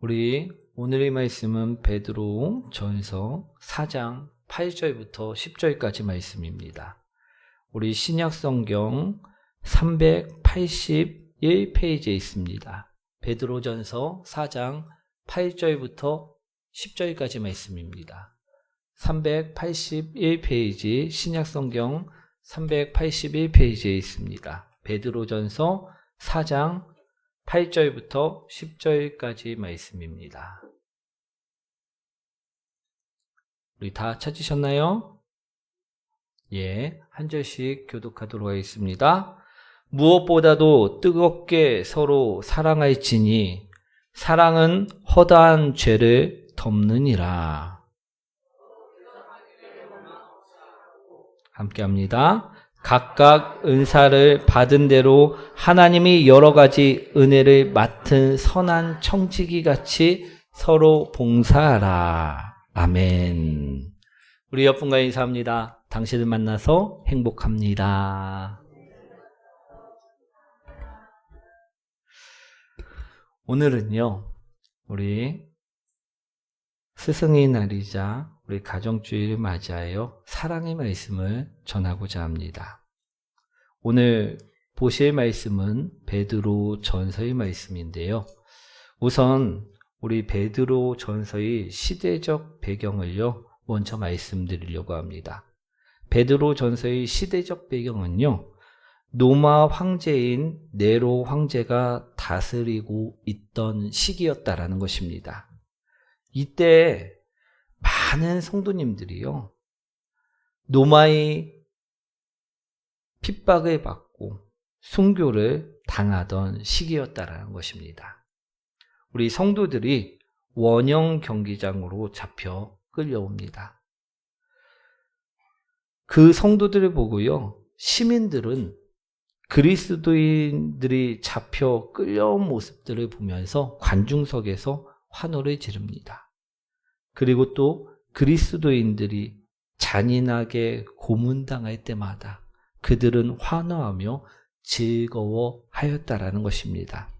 우리 오늘의 말씀은 베드로 전서 4장 8절부터 10절까지 말씀입니다. 우리 신약 성경 381페이지에 있습니다. 베드로 전서 4장 8절부터 10절까지 말씀입니다. 381페이지 신약 성경 381페이지에 있습니다. 베드로 전서 4장 8절부터 10절까지 말씀입니다. 우리 다 찾으셨나요? 예, 한 절씩 교독하도록 하겠습니다. 무엇보다도 뜨겁게 서로 사랑할지니 사랑은 허다한 죄를 덮느니라. 함께합니다. 각각 은사를 받은 대로 하나님이 여러 가지 은혜를 맡은 선한 청지기 같이 서로 봉사하라. 아멘. 우리 옆분과 인사합니다. 당신을 만나서 행복합니다. 오늘은요, 우리 스승의 날이자 우리 가정주의를 맞이하여 사랑의 말씀을 전하고자 합니다. 오늘 보실 말씀은 베드로 전서의 말씀인데요. 우선 우리 베드로 전서의 시대적 배경을요, 먼저 말씀드리려고 합니다. 베드로 전서의 시대적 배경은요, 로마 황제인 네로 황제가 다스리고 있던 시기였다라는 것입니다. 이때 많은 성도님들이요, 로마의 핍박을 받고 순교를 당하던 시기였다라는 것입니다. 우리 성도들이 원형 경기장으로 잡혀 끌려옵니다. 그 성도들을 보고요, 시민들은 그리스도인들이 잡혀 끌려온 모습들을 보면서 관중석에서 환호를 지릅니다. 그리고 또 그리스도인들이 잔인하게 고문당할 때마다 그들은 환호하며 즐거워하였다라는 것입니다.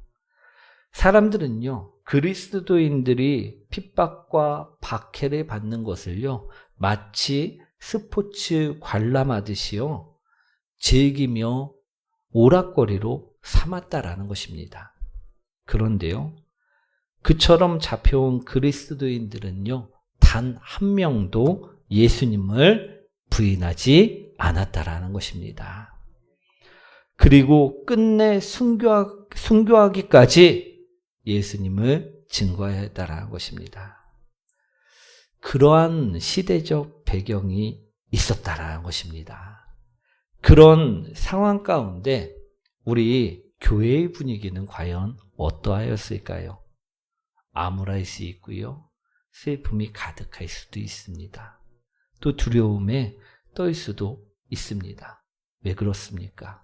사람들은요, 그리스도인들이 핍박과 박해를 받는 것을요, 마치 스포츠 관람하듯이요, 즐기며 오락거리로 삼았다라는 것입니다. 그런데요, 그처럼 잡혀온 그리스도인들은요, 단 한 명도 예수님을 부인하지 않았다라는 것입니다. 그리고 끝내 순교하기까지 예수님을 증거했다라는 것입니다. 그러한 시대적 배경이 있었다라는 것입니다. 그런 상황 가운데 우리 교회의 분위기는 과연 어떠하였을까요? 암울할 수 있고요, 슬픔이 가득할 수도 있습니다. 또 두려움에 떨 수도 있습니다. 왜 그렇습니까?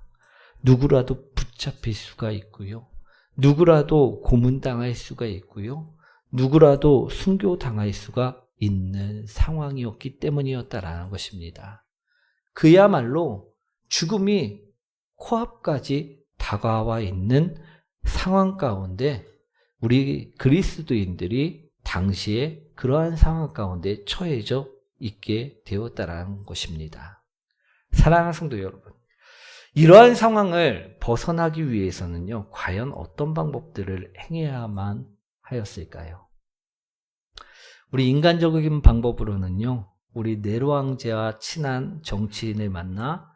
누구라도 붙잡힐 수가 있고요, 누구라도 고문당할 수가 있고요, 누구라도 순교당할 수가 있는 상황이었기 때문이었다라는 것입니다. 그야말로 죽음이 코앞까지 다가와 있는 상황 가운데 우리 그리스도인들이 당시에 그러한 상황 가운데 처해져 있게 되었다라는 것입니다. 사랑하는 성도 여러분, 이러한 상황을 벗어나기 위해서는요, 과연 어떤 방법들을 행해야만 하였을까요? 우리 인간적인 방법으로는요, 우리 네로 황제와 친한 정치인을 만나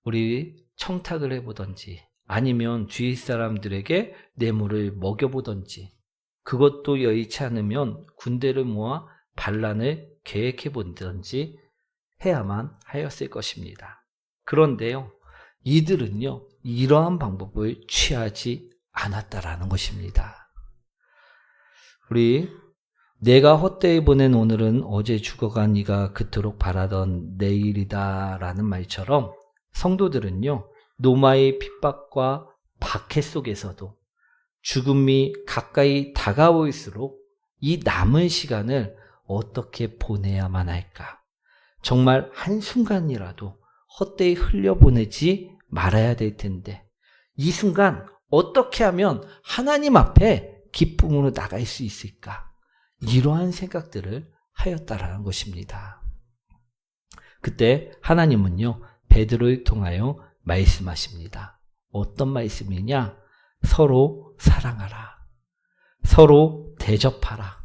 우리 청탁을 해보던지, 아니면 주위 사람들에게 뇌물을 먹여보던지, 그것도 여의치 않으면 군대를 모아 반란을 계획해본던지 해야만 하였을 것입니다. 그런데요, 이들은요, 이러한 방법을 취하지 않았다라는 것입니다. 우리 내가 헛되이 보낸 오늘은 어제 죽어간 이가 그토록 바라던 내일이다 라는 말처럼 성도들은요, 로마의 핍박과 박해 속에서도 죽음이 가까이 다가올수록 이 남은 시간을 어떻게 보내야만 할까? 정말 한순간이라도 헛되이 흘려보내지 말아야 될 텐데, 이 순간 어떻게 하면 하나님 앞에 기쁨으로 나갈 수 있을까? 이러한 생각들을 하였다라는 것입니다. 그때 하나님은요, 베드로를 통하여 말씀하십니다. 어떤 말씀이냐? 서로 사랑하라. 서로 대접하라.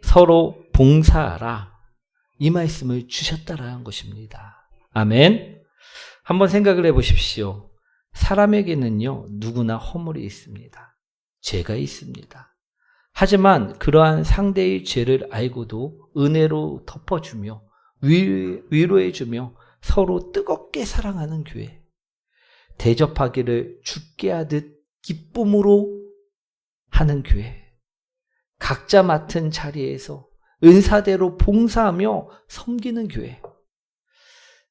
서로 봉사하라. 이 말씀을 주셨다라는 것입니다. 아멘. 한번 생각을 해보십시오. 사람에게는요, 누구나 허물이 있습니다. 죄가 있습니다. 하지만 그러한 상대의 죄를 알고도 은혜로 덮어주며 위로해주며 서로 뜨겁게 사랑하는 교회. 대접하기를 죽게 하듯 기쁨으로 하는 교회. 각자 맡은 자리에서 은사대로 봉사하며 섬기는 교회.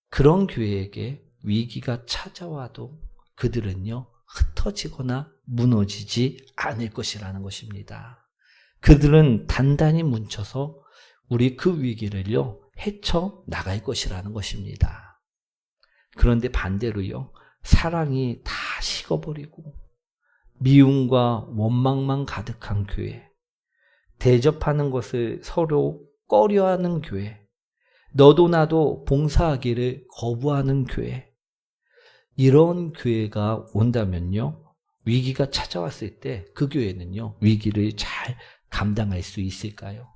그런 교회에게 위기가 찾아와도 그들은요, 흩어지거나 무너지지 않을 것이라는 것입니다. 그들은 단단히 뭉쳐서 우리 그 위기를요, 헤쳐 나갈 것이라는 것입니다. 그런데 반대로요, 사랑이 다 식어버리고 미움과 원망만 가득한 교회, 대접하는 것을 서로 꺼려하는 교회, 너도 나도 봉사하기를 거부하는 교회, 이런 교회가 온다면요, 위기가 찾아왔을 때 그 교회는요, 위기를 잘 감당할 수 있을까요?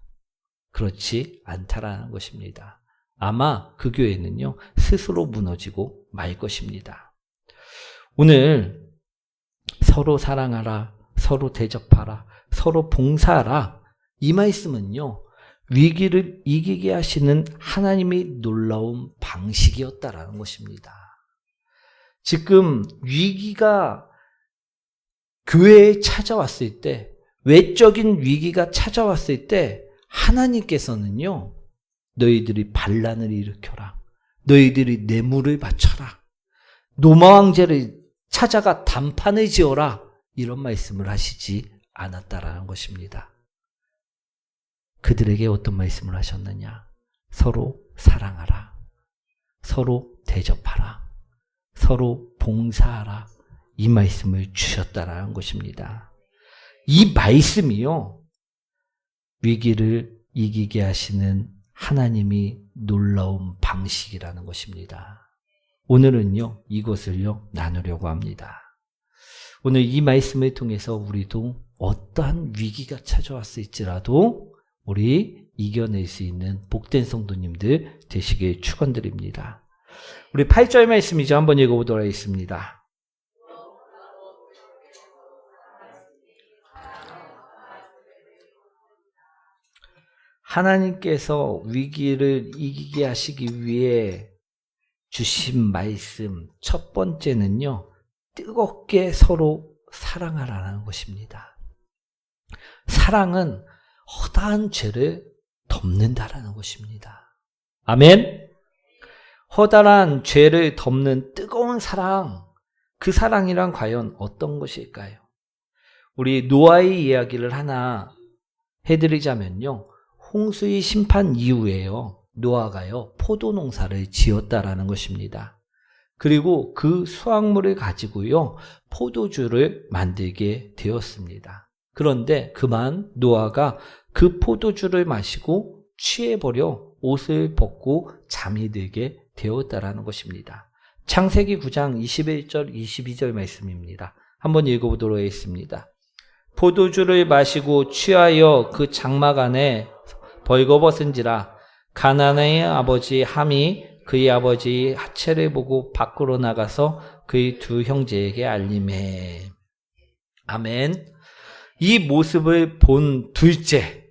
그렇지 않다라는 것입니다. 아마 그 교회는요, 스스로 무너지고 말 것입니다. 오늘 서로 사랑하라, 서로 대접하라, 서로 봉사하라, 이 말씀은요, 위기를 이기게 하시는 하나님의 놀라운 방식이었다라는 것입니다. 지금 위기가 교회에 찾아왔을 때, 외적인 위기가 찾아왔을 때 하나님께서는요, 너희들이 반란을 일으켜라, 너희들이 뇌물을 바쳐라, 노마왕제를 찾아가 단판을 지어라, 이런 말씀을 하시지 않았다라는 것입니다. 그들에게 어떤 말씀을 하셨느냐? 서로 사랑하라, 서로 대접하라, 서로 봉사하라, 이 말씀을 주셨다라는 것입니다. 이 말씀이요, 위기를 이기게 하시는 하나님이 놀라운 방식이라는 것입니다. 오늘은요, 이것을요, 나누려고 합니다. 오늘 이 말씀을 통해서 우리도 어떠한 위기가 찾아왔을지라도 우리 이겨낼 수 있는 복된 성도님들 되시길 축원드립니다. 우리 8절 말씀이죠. 한번 읽어보도록 하겠습니다. 하나님께서 위기를 이기게 하시기 위해 주신 말씀 첫 번째는요, 뜨겁게 서로 사랑하라는 것입니다. 사랑은 허다한 죄를 덮는다라는 것입니다. 아멘. 허다한 죄를 덮는 뜨거운 사랑, 그 사랑이란 과연 어떤 것일까요? 우리 노아의 이야기를 하나 해드리자면요, 홍수의 심판 이후에요, 노아가요, 포도 농사를 지었다라는 것입니다. 그리고 그 수확물을 가지고요, 포도주를 만들게 되었습니다. 그런데 그만 노아가 그 포도주를 마시고 취해버려 옷을 벗고 잠이 들게 되었다라는 것입니다. 창세기 9장 21절 22절 말씀입니다. 한번 읽어보도록 하겠습니다. 포도주를 마시고 취하여 그 장막 안에 벌거벗은지라 가나안의 아버지 함이 그의 아버지 하체를 보고 밖으로 나가서 그의 두 형제에게 알림해. 아멘. 이 모습을 본 둘째,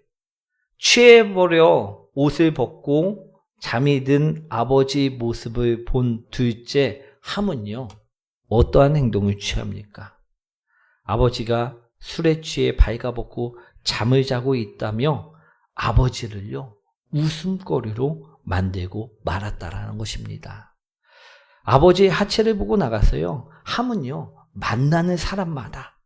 취해버려 옷을 벗고 잠이 든 아버지 모습을 본 둘째 함은요, 어떠한 행동을 취합니까? 아버지가 술에 취해 발가벗고 잠을 자고 있다며 아버지를요, 웃음거리로 만들고 말았다라는 것입니다. 아버지의 하체를 보고 나가서요, 함은요, 만나는 사람마다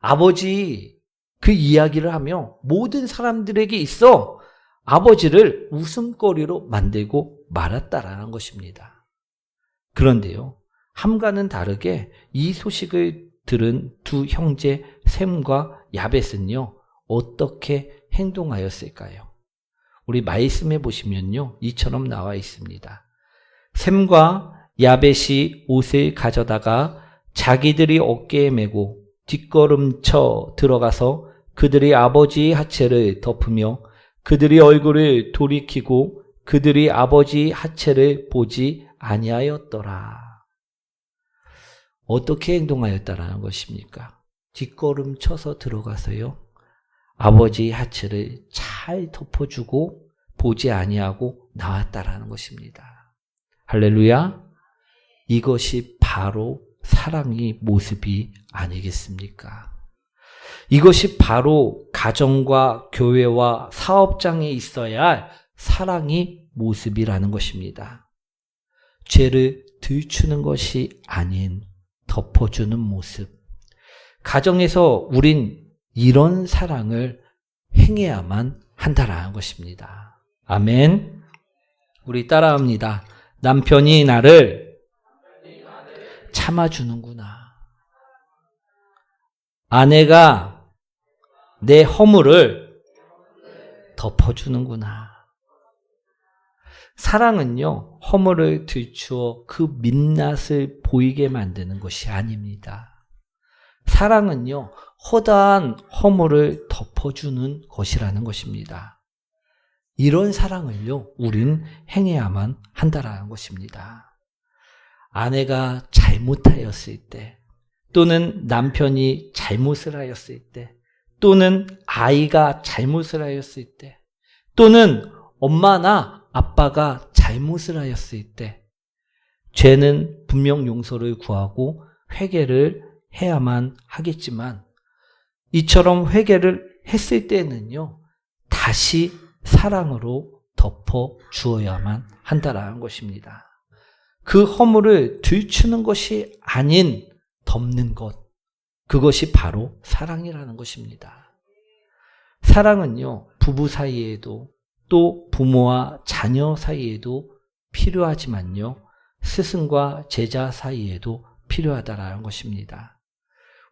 아버지 그 이야기를 하며 모든 사람들에게 있어 아버지를 웃음거리로 만들고 말았다라는 것입니다. 그런데요, 함과는 다르게 이 소식을 들은 두 형제 셈과 야벳은요, 어떻게 행동하였을까요? 우리 말씀해 보시면요, 이처럼 나와 있습니다. 셈과 야벳이 옷을 가져다가 자기들이 어깨에 메고 뒷걸음쳐 들어가서 그들의 아버지의 하체를 덮으며 그들의 얼굴을 돌이키고 그들이 아버지의 하체를 보지 아니하였더라. 어떻게 행동하였다라는 것입니까? 뒷걸음 쳐서 들어가서요, 아버지의 하체를 잘 덮어주고 보지 아니하고 나왔다라는 것입니다. 할렐루야. 이것이 바로 사랑의 모습이 아니겠습니까? 이것이 바로 가정과 교회와 사업장에 있어야 할 사랑의 모습이라는 것입니다. 죄를 들추는 것이 아닌 덮어주는 모습. 가정에서 우린 이런 사랑을 행해야만 한다라는 것입니다. 아멘. 우리 따라합니다. 남편이 나를 참아주는구나. 아내가 내 허물을 덮어주는구나. 사랑은요, 허물을 들추어 그 민낯을 보이게 만드는 것이 아닙니다. 사랑은요, 허다한 허물을 덮어주는 것이라는 것입니다. 이런 사랑을요, 우린 행해야만 한다라는 것입니다. 아내가 잘못하였을 때, 또는 남편이 잘못을 하였을 때, 또는 아이가 잘못을 하였을 때, 또는 엄마나 아빠가 잘못을 하였을 때, 죄는 분명 용서를 구하고 회개를 해야만 하겠지만, 이처럼 회개를 했을 때는요, 다시 사랑으로 덮어 주어야만 한다라는 것입니다. 그 허물을 들추는 것이 아닌 덮는 것, 그것이 바로 사랑이라는 것입니다. 사랑은요, 부부 사이에도 또 부모와 자녀 사이에도 필요하지만요, 스승과 제자 사이에도 필요하다라는 것입니다.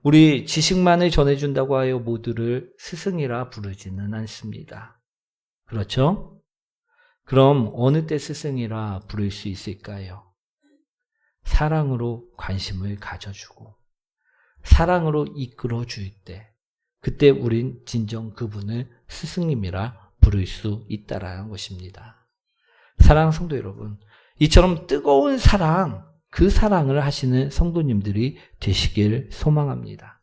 우리 지식만을 전해준다고 하여 모두를 스승이라 부르지는 않습니다. 그렇죠? 그럼 어느 때 스승이라 부를 수 있을까요? 사랑으로 관심을 가져주고 사랑으로 이끌어줄 때, 그때 우린 진정 그분을 스승님이라 부를 수 있다라는 것입니다. 사랑하는 성도 여러분, 이처럼 뜨거운 사랑, 그 사랑을 하시는 성도님들이 되시길 소망합니다.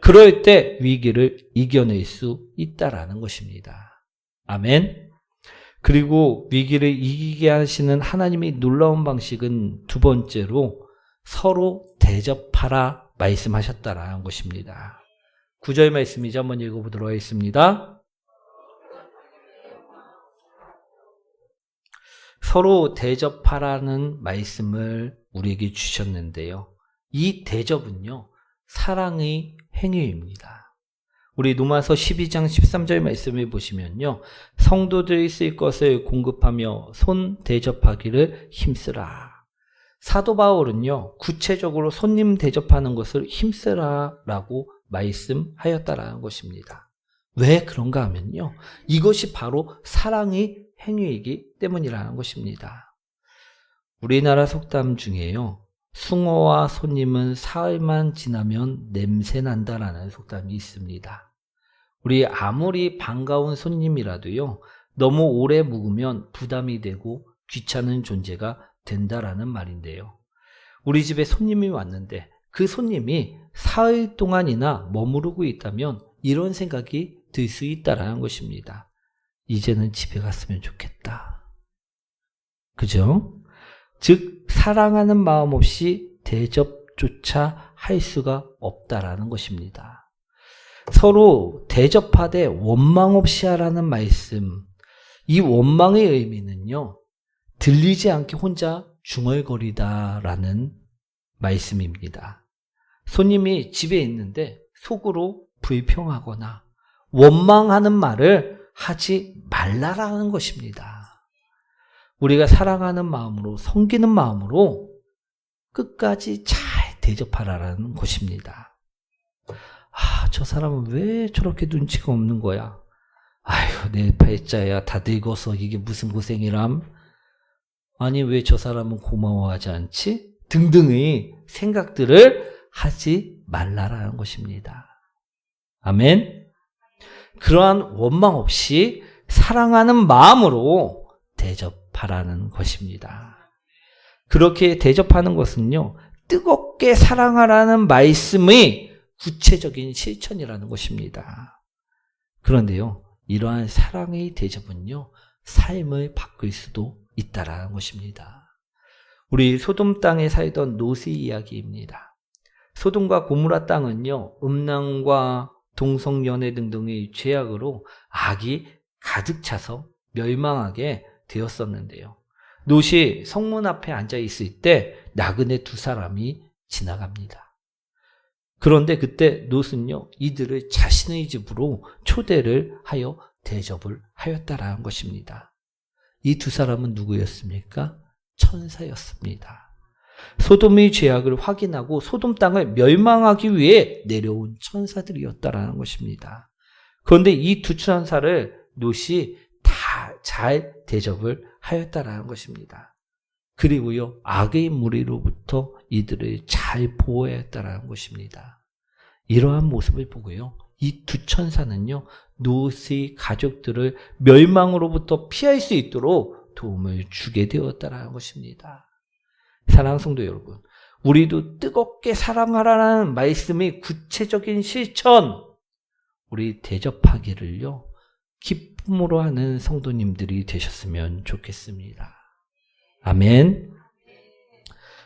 그럴 때 위기를 이겨낼 수 있다라는 것입니다. 아멘. 그리고 위기를 이기게 하시는 하나님의 놀라운 방식은 두 번째로 서로 대접하라 말씀하셨다라는 것입니다. 9절 말씀이죠. 한번 읽어보도록 하겠습니다. 서로 대접하라는 말씀을 우리에게 주셨는데요. 이 대접은요, 사랑의 행위입니다. 우리 로마서 12장 13절 말씀을 보시면요, 성도들이 쓸 것을 공급하며 손 대접하기를 힘쓰라. 사도 바울은요, 구체적으로 손님 대접하는 것을 힘쓰라라고 말씀하였다라는 것입니다. 왜 그런가 하면요, 이것이 바로 사랑의 행위이기 때문이라는 것입니다. 우리나라 속담 중에요, 숭어와 손님은 사흘만 지나면 냄새 난다라는 속담이 있습니다. 우리 아무리 반가운 손님이라도요, 너무 오래 묵으면 부담이 되고 귀찮은 존재가 된다라는 말인데요. 우리 집에 손님이 왔는데 그 손님이 사흘 동안이나 머무르고 있다면 이런 생각이 들 수 있다라는 것입니다. 이제는 집에 갔으면 좋겠다. 그죠? 즉 사랑하는 마음 없이 대접조차 할 수가 없다라는 것입니다. 서로 대접하되 원망 없이 하라는 말씀, 이 원망의 의미는요, 들리지 않게 혼자 중얼거리다라는 말씀입니다. 손님이 집에 있는데 속으로 불평하거나 원망하는 말을 하지 말라라는 것입니다. 우리가 사랑하는 마음으로, 섬기는 마음으로 끝까지 잘 대접하라는 것입니다. 저 사람은 왜 저렇게 눈치가 없는 거야? 아휴, 내 팔자야 다 늙어서 이게 무슨 고생이람? 아니, 왜 저 사람은 고마워하지 않지? 등등의 생각들을 하지 말라라는 것입니다. 아멘. 그러한 원망 없이 사랑하는 마음으로 대접하라는 것입니다. 그렇게 대접하는 것은요, 뜨겁게 사랑하라는 말씀의 구체적인 실천이라는 것입니다. 그런데요, 이러한 사랑의 대접은요, 삶을 바꿀 수도 있다라는 것입니다. 우리 소돔 땅에 살던 롯의 이야기입니다. 소돔과 고모라 땅은요, 음란과 동성연애 등등의 죄악으로 악이 가득 차서 멸망하게 되었었는데요. 롯이 성문 앞에 앉아 있을 때 나그네 두 사람이 지나갑니다. 그런데 그때 롯은요, 이들을 자신의 집으로 초대를 하여 대접을 하였다라는 것입니다. 이 두 사람은 누구였습니까? 천사였습니다. 소돔의 죄악을 확인하고 소돔 땅을 멸망하기 위해 내려온 천사들이었다라는 것입니다. 그런데 이 두 천사를 롯이 다 잘 대접을 하였다라는 것입니다. 그리고요, 악의 무리로부터 이들을 잘 보호했다라는 것입니다. 이러한 모습을 보고요, 이 두 천사는요, 롯의 가족들을 멸망으로부터 피할 수 있도록 도움을 주게 되었다라는 것입니다. 사랑하는 성도 여러분, 우리도 뜨겁게 사랑하라는 말씀의 구체적인 실천, 우리 대접하기를요, 기쁨으로 하는 성도님들이 되셨으면 좋겠습니다. 아멘.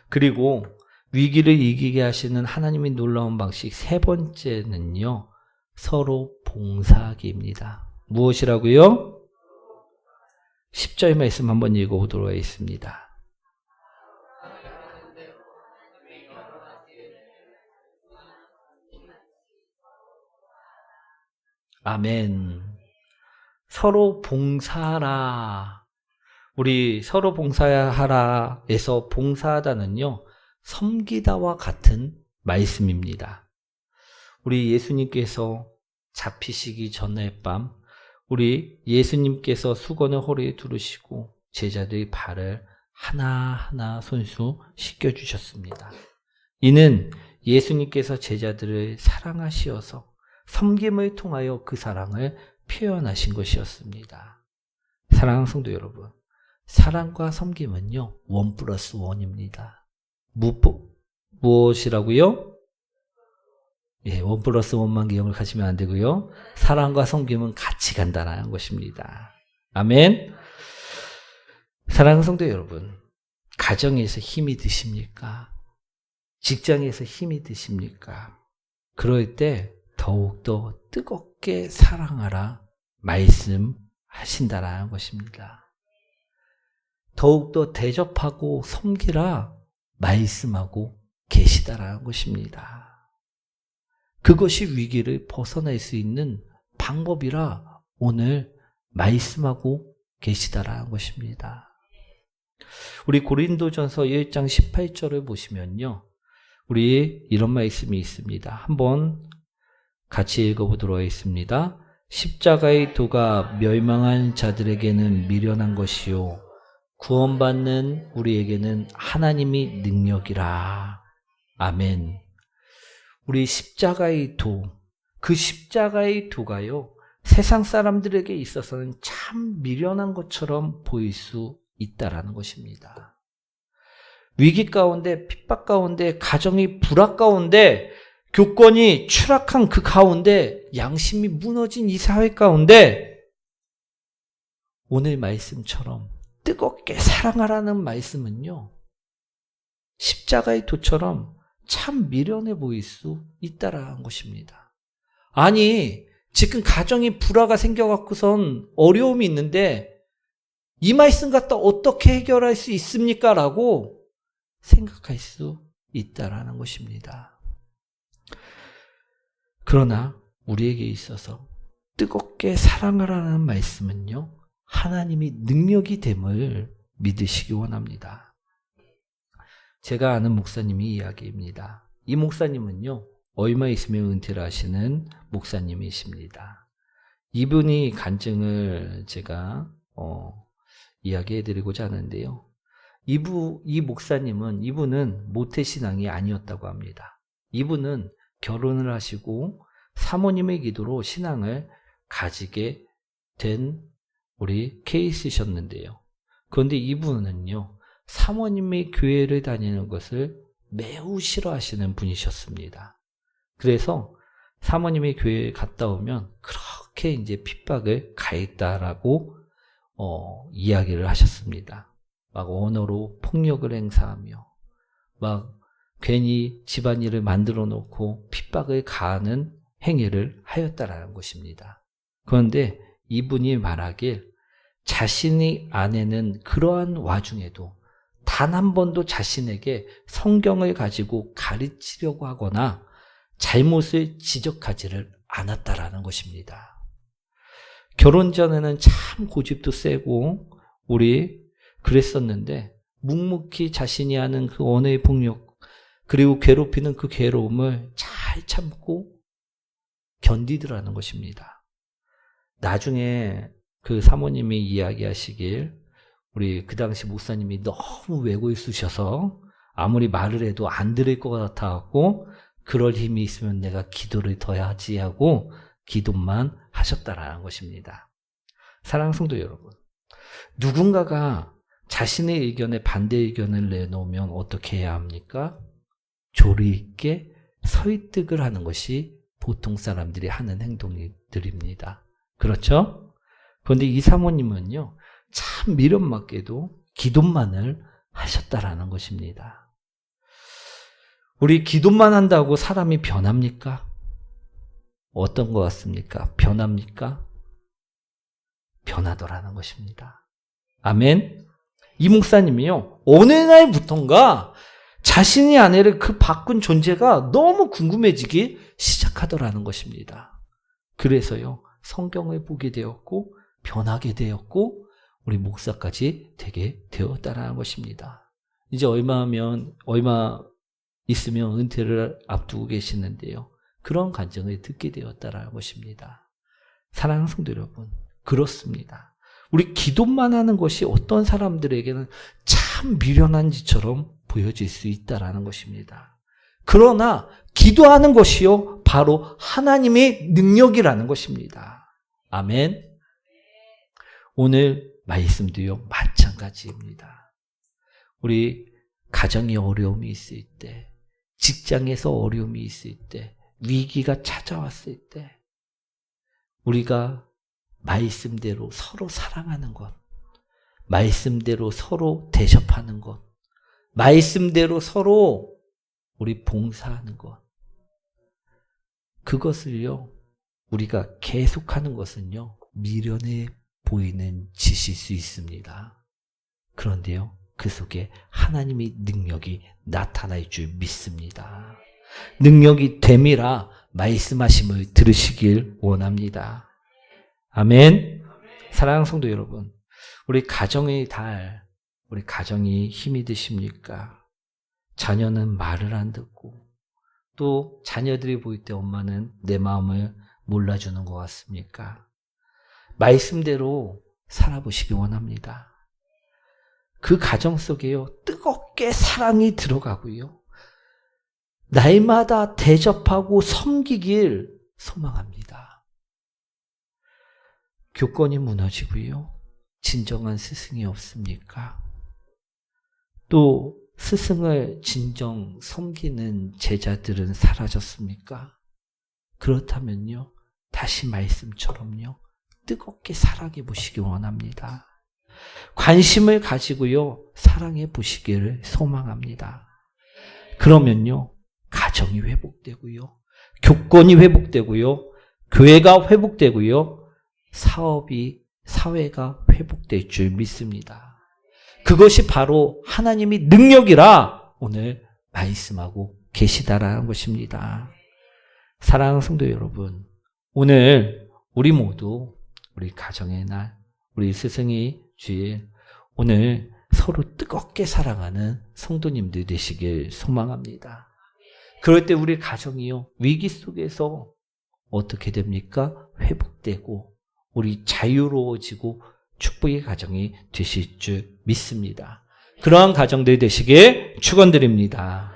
그리고 위기를 이기게 하시는 하나님의 놀라운 방식 세 번째는요, 서로 봉사하기입니다. 무엇이라고요? 10절 말씀 한번 읽어보도록 하겠습니다. 아멘. 서로 봉사하라. 우리 서로 봉사하라에서 봉사하다는요, 섬기다와 같은 말씀입니다. 우리 예수님께서 잡히시기 전날 밤, 우리 예수님께서 수건을 허리에 두르시고 제자들의 발을 하나하나 손수 씻겨주셨습니다. 이는 예수님께서 제자들을 사랑하시어서 섬김을 통하여 그 사랑을 표현하신 것이었습니다. 사랑하는 성도 여러분, 사랑과 섬김은요, 1+1입니다. 무엇이라고요? 예, 1+1만 기억하시면 안 되고요. 사랑과 섬김은 같이 간다는 것입니다. 아멘. 사랑하는 성도 여러분, 가정에서 힘이 드십니까? 직장에서 힘이 드십니까? 그럴 때 더욱더 뜨겁게 사랑하라 말씀하신다라는 것입니다. 더욱더 대접하고 섬기라 말씀하고 계시다라는 것입니다. 그것이 위기를 벗어날 수 있는 방법이라 오늘 말씀하고 계시다라는 것입니다. 우리 고린도전서 1장 18절을 보시면요, 우리 이런 말씀이 있습니다. 한번 같이 읽어보도록 하겠습니다. 십자가의 도가 멸망한 자들에게는 미련한 것이요 구원받는 우리에게는 하나님이 능력이라. 아멘. 우리 십자가의 도, 그 십자가의 도가요, 세상 사람들에게 있어서는 참 미련한 것처럼 보일 수 있다라는 것입니다. 위기 가운데, 핍박 가운데, 가정이 불악 가운데, 교권이 추락한 그 가운데, 양심이 무너진 이 사회 가운데, 오늘 말씀처럼 뜨겁게 사랑하라는 말씀은요, 십자가의 도처럼 참 미련해 보일 수 있다라는 것입니다. 아니, 지금 가정이 불화가 생겨갖고선 어려움이 있는데 이 말씀 갖다 어떻게 해결할 수 있습니까? 라고 생각할 수 있다라는 것입니다. 그러나 우리에게 있어서 뜨겁게 사랑하라는 말씀은요, 하나님이 능력이 됨을 믿으시기 원합니다. 제가 아는 목사님이 이야기입니다. 이 목사님은요, 얼마 있으면 은퇴를 하시는 목사님이십니다. 이분이 간증을 제가 이야기해드리고자 하는데요. 이 목사님은 이분은 모태신앙이 아니었다고 합니다. 이분은 결혼을 하시고 사모님의 기도로 신앙을 가지게 된 우리 케이스셨는데요. 그런데 이분은요, 사모님의 교회를 다니는 것을 매우 싫어하시는 분이셨습니다. 그래서 사모님의 교회에 갔다 오면 그렇게 이제 핍박을 가했다라고 이야기를 하셨습니다. 막 언어로 폭력을 행사하며 막 괜히 집안일을 만들어 놓고 핍박을 가하는 행위를 하였다라는 것입니다. 그런데 이분이 말하길 자신의 아내는 그러한 와중에도 단 한 번도 자신에게 성경을 가지고 가르치려고 하거나 잘못을 지적하지를 않았다라는 것입니다. 결혼 전에는 참 고집도 세고 우리 그랬었는데 묵묵히 자신이 하는 그 언어의 폭력 그리고 괴롭히는 그 괴로움을 잘 참고 견디더라는 것입니다. 나중에 그 사모님이 이야기하시길 우리 그 당시 목사님이 너무 외고에 쑤셔서 아무리 말을 해도 안 들을 것 같아갖고 그럴 힘이 있으면 내가 기도를 더 하지 하고 기도만 하셨다라는 것입니다. 사랑하는 성도 여러분, 누군가가 자신의 의견에 반대 의견을 내놓으면 어떻게 해야 합니까? 조리 있게 설득을 하는 것이 보통 사람들이 하는 행동들입니다. 그렇죠? 그런데 이 사모님은요, 참 미련맞게도 기도만을 하셨다라는 것입니다. 우리 기도만 한다고 사람이 변합니까? 어떤 것 같습니까? 변합니까? 변하더라는 것입니다. 아멘. 이 목사님이요, 어느 날부턴가 자신의 아내를 그 바꾼 존재가 너무 궁금해지기 시작하더라는 것입니다. 그래서요, 성경을 보게 되었고 변하게 되었고 우리 목사까지 되게 되었다라는 것입니다. 이제 얼마 있으면 은퇴를 앞두고 계시는데요. 그런 간증을 듣게 되었다라는 것입니다. 사랑하는 성도 여러분, 그렇습니다. 우리 기도만 하는 것이 어떤 사람들에게는 참 미련한 짓처럼 보여질 수 있다라는 것입니다. 그러나 기도하는 것이요, 바로 하나님의 능력이라는 것입니다. 아멘. 오늘 말씀도요, 마찬가지입니다. 우리 가정에 어려움이 있을 때, 직장에서 어려움이 있을 때, 위기가 찾아왔을 때, 우리가 말씀대로 서로 사랑하는 것, 말씀대로 서로 대접하는 것, 말씀대로 서로 우리 봉사하는 것, 그것을요, 우리가 계속하는 것은요, 미련해 보이는 짓일 수 있습니다. 그런데요, 그 속에 하나님의 능력이 나타날 줄 믿습니다. 능력이 됨이라 말씀하심을 들으시길 원합니다. 아멘. 사랑하는 성도 여러분, 우리 가정의 달, 우리 가정이 힘이 드십니까? 자녀는 말을 안 듣고 또 자녀들이 보일 때 엄마는 내 마음을 몰라주는 것 같습니까? 말씀대로 살아보시기 원합니다. 그 가정 속에요, 뜨겁게 사랑이 들어가고요, 날마다 대접하고 섬기길 소망합니다. 교권이 무너지고요, 진정한 스승이 없습니까? 또 스승을 진정 섬기는 제자들은 사라졌습니까? 그렇다면요, 다시 말씀처럼요, 뜨겁게 사랑해 보시기 원합니다. 관심을 가지고요, 사랑해 보시기를 소망합니다. 그러면요, 가정이 회복되고요, 교권이 회복되고요, 교회가 회복되고요, 사회가 회복될 줄 믿습니다. 그것이 바로 하나님의 능력이라 오늘 말씀하고 계시다라는 것입니다. 사랑하는 성도 여러분, 오늘 우리 모두 우리 가정의 날, 우리 스승의 주일, 오늘 서로 뜨겁게 사랑하는 성도님들 되시길 소망합니다. 그럴 때 우리 가정이요, 위기 속에서 어떻게 됩니까? 회복되고 우리 자유로워지고 축복의 가정이 되실 줄 믿습니다. 그러한 가정들이 되시길 축원드립니다.